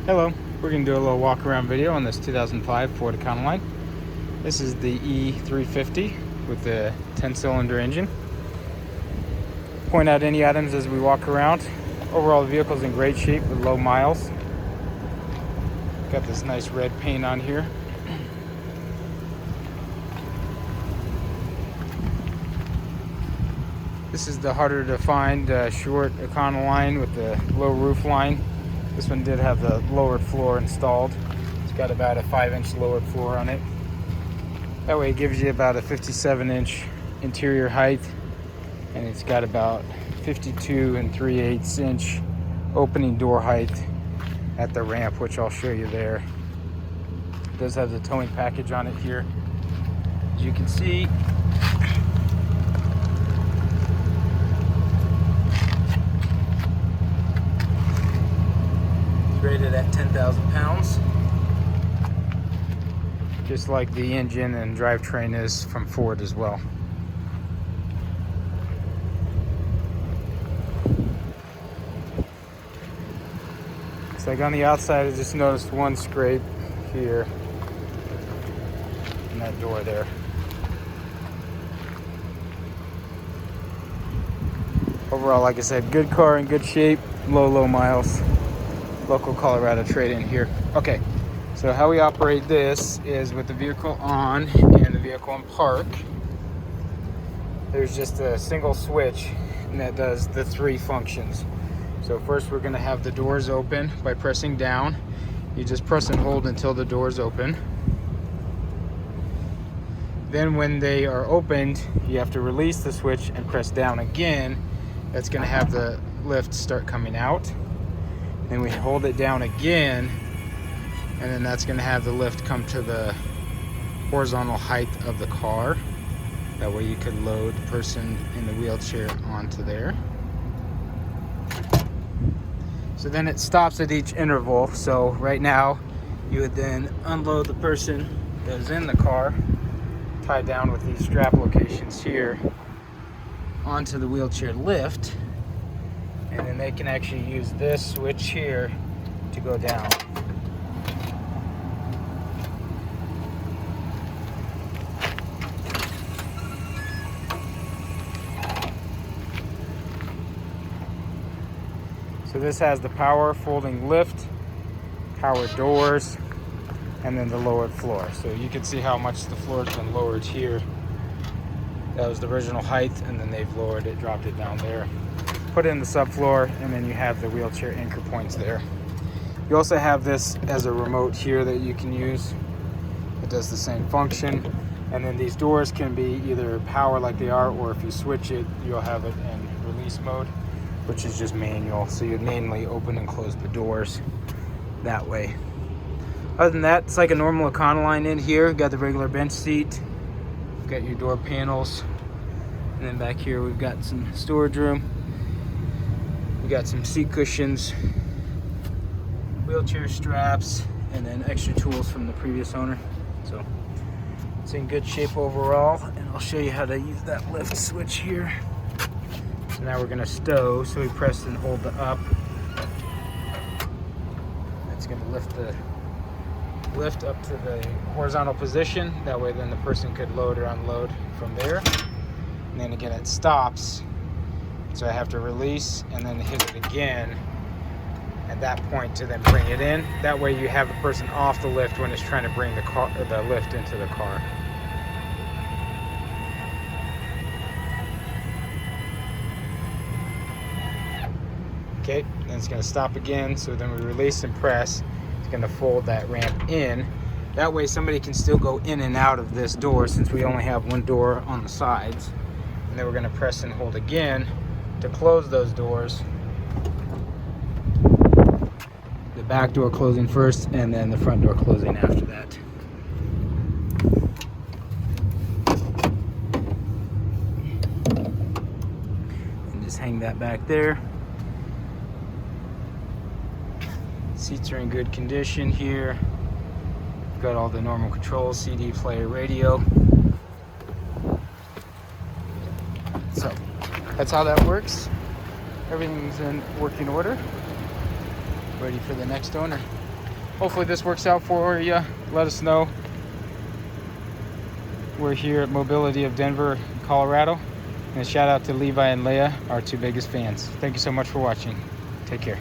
Hello, we're going to do a little walk around video on this 2005 Ford Econoline. This is the E-350 with the 10-cylinder engine. Point out any items as we walk around. Overall, the vehicle is in great shape with low miles. Got this nice red paint on here. This is the harder to find short Econoline with the low roof line. This one did have the lowered floor installed. It's got about a 5-inch lowered floor on it. That way it gives you about a 57-inch interior height, and it's got about 52 3/8 inch opening door height at the ramp, which I'll show you there. It does have the towing package on it here. As you can see, rated at 10,000 pounds, just like the engine and drivetrain is from Ford as well. It's like on the outside, I just noticed one scrape here in that door there. Overall, like I said, good car in good shape, low miles. Local Colorado trade-in here. Okay, so how we operate this is with the vehicle on and the vehicle in park. There's just a single switch, and that does the 3 functions. So first we're going to have the doors open by pressing down. You just press and hold until the doors open. Then when they are opened, you have to release the switch and press down again. That's going to have the lift start coming out. Then we hold it down again, and then that's going to have the lift come to the horizontal height of the car. That way you could load the person in the wheelchair onto there. So then it stops at each interval. So right now you would then unload the person that is in the car, tied down with these strap locations here, onto the wheelchair lift. And then they can actually use this switch here to go down. So this has the power folding lift, power doors, and then the lowered floor. So you can see how much the floor has been lowered here. That was the original height, and then they've lowered it, dropped it down there. Put it in the subfloor, and then you have the wheelchair anchor points there. You also have this as a remote here that you can use. It does the same function. And then these doors can be either power like they are, or if you switch it, you'll have it in release mode, which is just manual. So you'd manually open and close the doors that way. Other than that, it's like a normal Econoline in here. Got the regular bench seat. Got your door panels. And then back here we've got some storage room. We got some seat cushions, wheelchair straps, and then extra tools from the previous owner. So it's in good shape overall, and I'll show you how to use that lift switch here. So now we're gonna stow, so we press and hold the up. That's gonna lift up to the horizontal position. That way then the person could load or unload from there. And then again it stops. So I have to release and then hit it again at that point to then bring it in. That way you have the person off the lift when it's trying to bring the lift into the car. Okay, then it's gonna stop again. So then we release and press. It's gonna fold that ramp in. That way somebody can still go in and out of this door, since we only have one door on the sides. And then we're gonna press and hold again to close those doors. The back door closing first, and then the front door closing after that. And just hang that back there. Seats are in good condition here. Got all the normal controls, CD player, radio. So that's how that works. Everything's in working order. Ready for the next owner. hopefully this works out for you. Let us know. We're here at Mobility of Denver, Colorado. And a shout out to Levi and Leah, our two biggest fans. Thank you so much for watching. Take care.